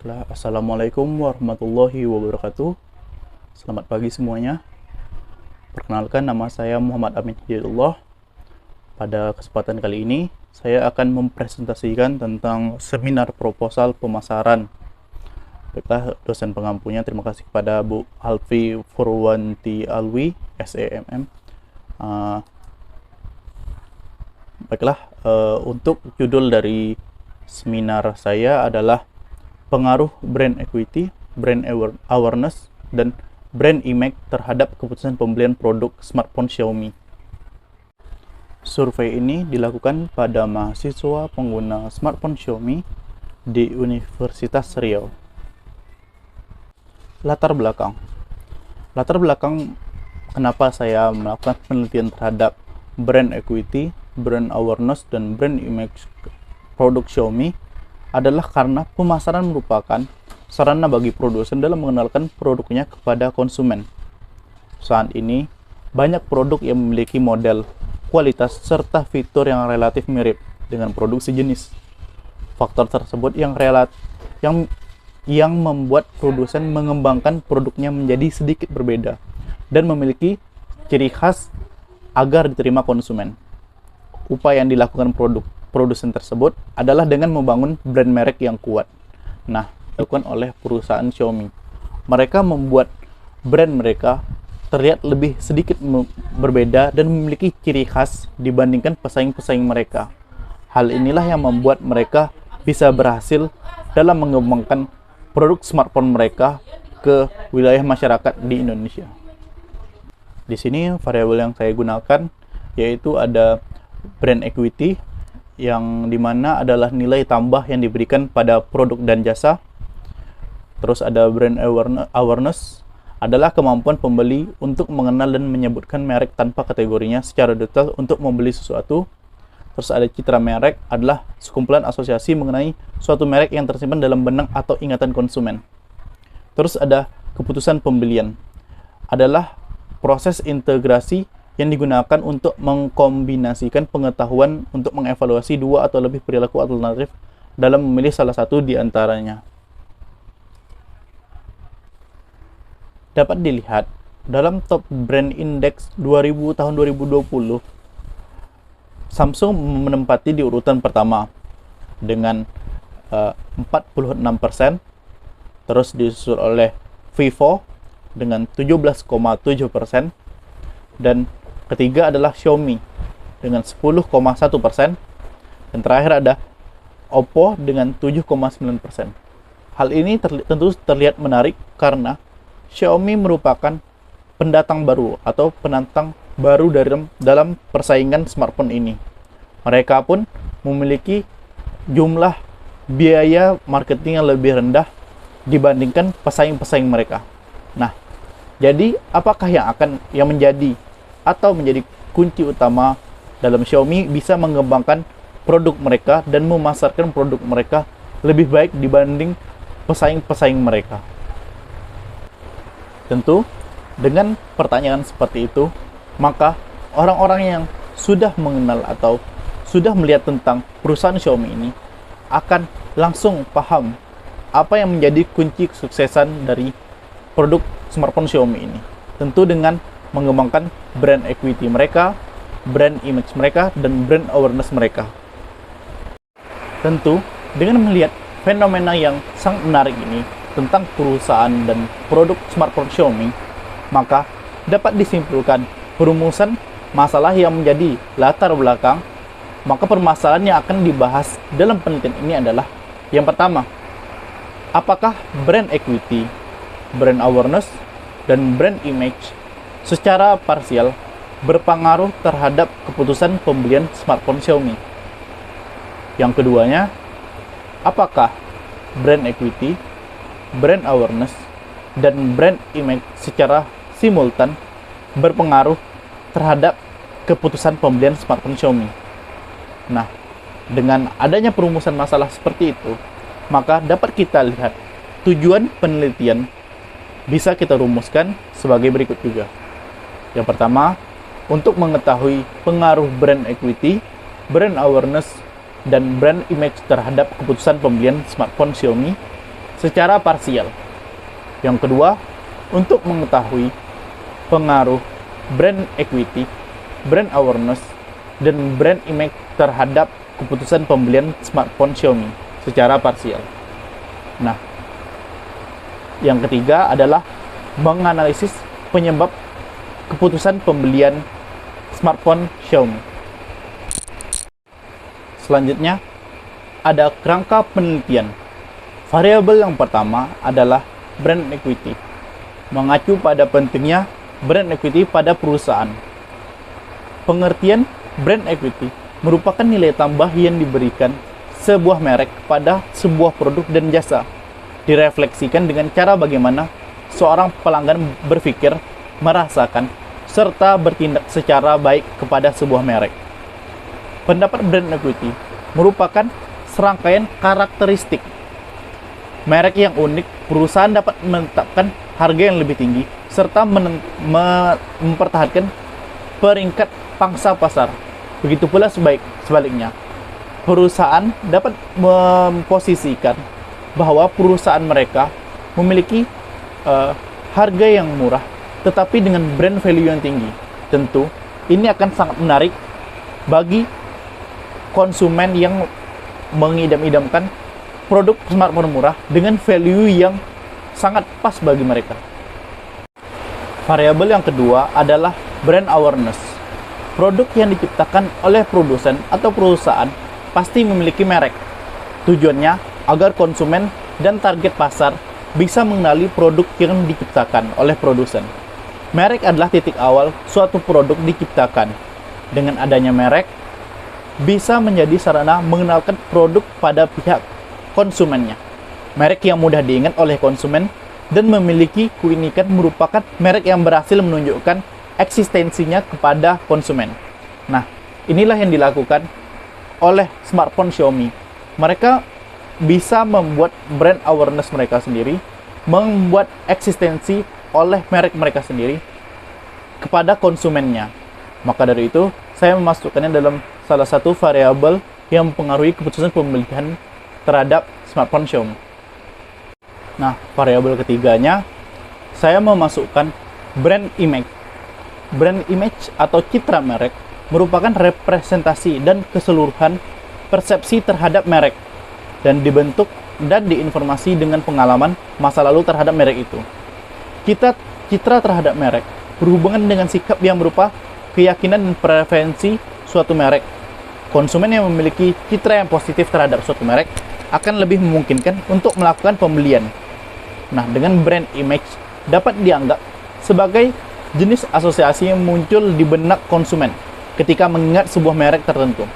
Assalamualaikum warahmatullahi wabarakatuh. Selamat pagi semuanya. Perkenalkan, nama saya Muhammad Amin Hidayatullah. Pada kesempatan kali ini, saya akan mempresentasikan tentang seminar proposal pemasaran. Baiklah, dosen pengampunya, terima kasih kepada Bu Alfi Purwanti Alwi, SEMM. Untuk judul dari seminar saya adalah pengaruh brand equity, brand awareness, dan brand image terhadap keputusan pembelian produk smartphone Xiaomi. Survei ini dilakukan pada mahasiswa pengguna smartphone Xiaomi di Universitas Riau. Latar belakang kenapa saya melakukan penelitian terhadap brand equity, brand awareness, dan brand image produk Xiaomi adalah karena pemasaran merupakan sarana bagi produsen dalam mengenalkan produknya kepada konsumen. Saat ini, banyak produk yang memiliki model, kualitas, serta fitur yang relatif mirip dengan produk sejenis. Faktor tersebut yang membuat produsen mengembangkan produknya menjadi sedikit berbeda dan memiliki ciri khas agar diterima konsumen. Upaya yang dilakukan produsen tersebut adalah dengan membangun brand merek yang kuat. Nah, dilakukan oleh perusahaan Xiaomi. Mereka membuat brand mereka terlihat lebih sedikit berbeda dan memiliki ciri khas dibandingkan pesaing-pesaing mereka. Hal inilah yang membuat mereka bisa berhasil dalam mengembangkan produk smartphone mereka ke wilayah masyarakat di Indonesia. Di sini variabel yang saya gunakan yaitu ada brand equity, yang dimana adalah nilai tambah yang diberikan pada produk dan jasa. Terus ada brand awareness, adalah kemampuan pembeli untuk mengenal dan menyebutkan merek tanpa kategorinya secara detail untuk membeli sesuatu. Terus ada citra merek, adalah sekumpulan asosiasi mengenai suatu merek yang tersimpan dalam benak atau ingatan konsumen. Terus ada keputusan pembelian, adalah proses integrasi yang digunakan untuk mengkombinasikan pengetahuan untuk mengevaluasi dua atau lebih perilaku alternatif dalam memilih salah satu di antaranya. Dapat dilihat dalam Top Brand Index 2000 tahun 2020, Samsung menempati di urutan pertama dengan 46%, terus disusul oleh Vivo dengan 17,7%, dan ketiga adalah Xiaomi dengan 10,1%, dan terakhir ada Oppo dengan 7,9%. Hal ini tentu terlihat menarik karena Xiaomi merupakan pendatang baru atau penantang baru dalam persaingan smartphone ini. Mereka pun memiliki jumlah biaya marketing yang lebih rendah dibandingkan pesaing-pesaing mereka. Nah, jadi apakah yang menjadi kunci utama dalam Xiaomi bisa mengembangkan produk mereka dan memasarkan produk mereka lebih baik dibanding pesaing-pesaing mereka? Tentu, dengan pertanyaan seperti itu, maka orang-orang yang sudah mengenal atau sudah melihat tentang perusahaan Xiaomi ini akan langsung paham apa yang menjadi kunci kesuksesan dari produk smartphone Xiaomi ini. Tentu dengan mengembangkan brand equity mereka, brand image mereka, dan brand awareness mereka. Tentu, dengan melihat fenomena yang sangat menarik ini tentang perusahaan dan produk smartphone Xiaomi, maka dapat disimpulkan perumusan masalah yang menjadi latar belakang. Maka permasalahan yang akan dibahas dalam penelitian ini adalah yang pertama, apakah brand equity, brand awareness, dan brand image secara parsial berpengaruh terhadap keputusan pembelian smartphone Xiaomi. Yang keduanya, apakah brand equity, brand awareness, dan brand image secara simultan berpengaruh terhadap keputusan pembelian smartphone Xiaomi. Nah, dengan adanya perumusan masalah seperti itu, maka dapat kita lihat tujuan penelitian bisa kita rumuskan sebagai berikut juga. Yang pertama, untuk mengetahui pengaruh brand equity, brand awareness, dan brand image terhadap keputusan pembelian smartphone Xiaomi, secara parsial. Yang kedua, untuk mengetahui pengaruh brand equity, brand awareness, dan brand image terhadap keputusan pembelian smartphone Xiaomi secara parsial. Nah, yang ketiga adalah menganalisis penyebab keputusan pembelian smartphone Xiaomi. Selanjutnya, ada kerangka penelitian. Variabel yang pertama adalah brand equity, mengacu pada pentingnya brand equity pada perusahaan. Pengertian brand equity merupakan nilai tambah yang diberikan sebuah merek pada sebuah produk dan jasa, direfleksikan dengan cara bagaimana seorang pelanggan berpikir, merasakan, serta bertindak secara baik kepada sebuah merek. Pendapat brand equity merupakan serangkaian karakteristik merek yang unik. Perusahaan dapat menetapkan harga yang lebih tinggi serta mempertahankan peringkat pangsa pasar. Begitu pula sebaliknya, perusahaan dapat memposisikan bahwa perusahaan mereka memiliki harga yang murah tetapi dengan brand value yang tinggi. Tentu ini akan sangat menarik bagi konsumen yang mengidam-idamkan produk smartphone murah dengan value yang sangat pas bagi mereka. Variabel yang kedua adalah brand awareness. Produk yang diciptakan oleh produsen atau perusahaan pasti memiliki merek. Tujuannya agar konsumen dan target pasar bisa mengenali produk yang diciptakan oleh produsen. Merek adalah titik awal suatu produk diciptakan. Dengan adanya merek, bisa menjadi sarana mengenalkan produk pada pihak konsumennya. Merek yang mudah diingat oleh konsumen dan memiliki keunikan merupakan merek yang berhasil menunjukkan eksistensinya kepada konsumen. Nah, inilah yang dilakukan oleh smartphone Xiaomi. Mereka bisa membuat brand awareness mereka sendiri, membuat eksistensi oleh merek mereka sendiri kepada konsumennya. Maka dari itu, saya memasukkannya dalam salah satu variabel yang mempengaruhi keputusan pembelian terhadap smartphone Xiaomi. Nah, variabel ketiganya, saya memasukkan brand image. Brand image atau citra merek merupakan representasi dan keseluruhan persepsi terhadap merek dan dibentuk dan diinformasi dengan pengalaman masa lalu terhadap merek itu. Citra terhadap merek berhubungan dengan sikap yang berupa keyakinan dan preferensi suatu merek. Konsumen yang memiliki citra yang positif terhadap suatu merek akan lebih memungkinkan untuk melakukan pembelian. Nah, dengan brand image dapat dianggap sebagai jenis asosiasi yang muncul di benak konsumen ketika mengingat sebuah merek tertentu.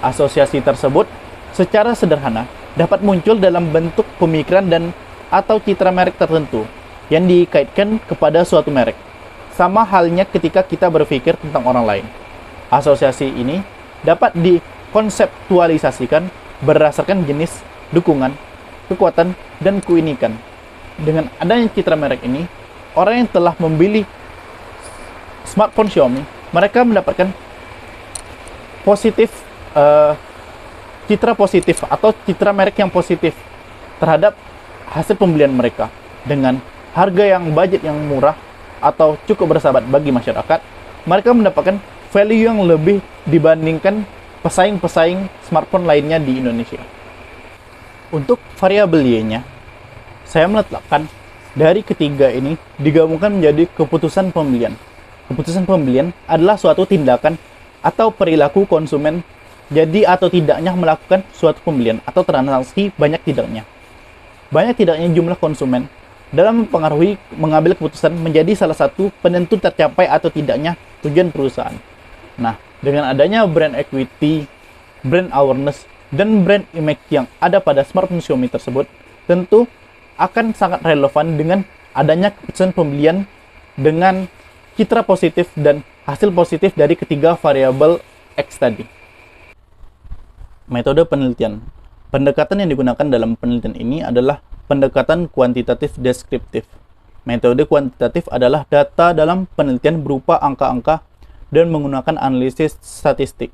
Asosiasi tersebut secara sederhana dapat muncul dalam bentuk pemikiran dan atau citra merek tertentu yang dikaitkan kepada suatu merek. Sama halnya ketika kita berpikir tentang orang lain. Asosiasi ini dapat dikonseptualisasikan berdasarkan jenis, dukungan, kekuatan, dan keunikan. Dengan adanya citra merek ini, orang yang telah membeli smartphone Xiaomi, mereka mendapatkan citra positif atau citra merek yang positif terhadap hasil pembelian mereka. Dengan harga yang budget yang murah atau cukup bersahabat bagi masyarakat, mereka mendapatkan value yang lebih dibandingkan pesaing-pesaing smartphone lainnya di Indonesia. Untuk variabel Y-nya, saya meletakkan dari ketiga ini digabungkan menjadi keputusan pembelian. Keputusan pembelian adalah suatu tindakan atau perilaku konsumen jadi atau tidaknya melakukan suatu pembelian atau transaksi banyak tidaknya. Banyak tidaknya jumlah konsumen dalam mempengaruhi mengambil keputusan menjadi salah satu penentu tercapai atau tidaknya tujuan perusahaan. Nah, dengan adanya brand equity, brand awareness, dan brand image yang ada pada smartphone Xiaomi tersebut, tentu akan sangat relevan dengan adanya keputusan pembelian dengan citra positif dan hasil positif dari ketiga variabel X tadi. Metode penelitian. Pendekatan yang digunakan dalam penelitian ini adalah pendekatan kuantitatif deskriptif. Metode kuantitatif adalah data dalam penelitian berupa angka-angka dan menggunakan analisis statistik.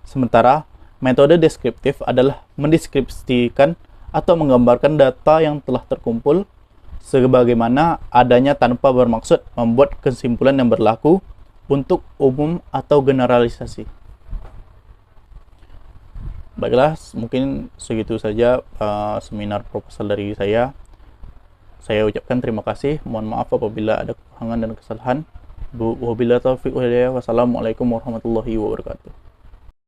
Sementara metode deskriptif adalah mendeskripsikan atau menggambarkan data yang telah terkumpul sebagaimana adanya tanpa bermaksud membuat kesimpulan yang berlaku untuk umum atau generalisasi. Baiklah, mungkin segitu saja seminar proposal dari saya. Saya ucapkan terima kasih. Mohon maaf apabila ada kekurangan dan kesalahan. Wabillahi taufiq wal hidayah. Wassalamualaikum warahmatullahi wabarakatuh.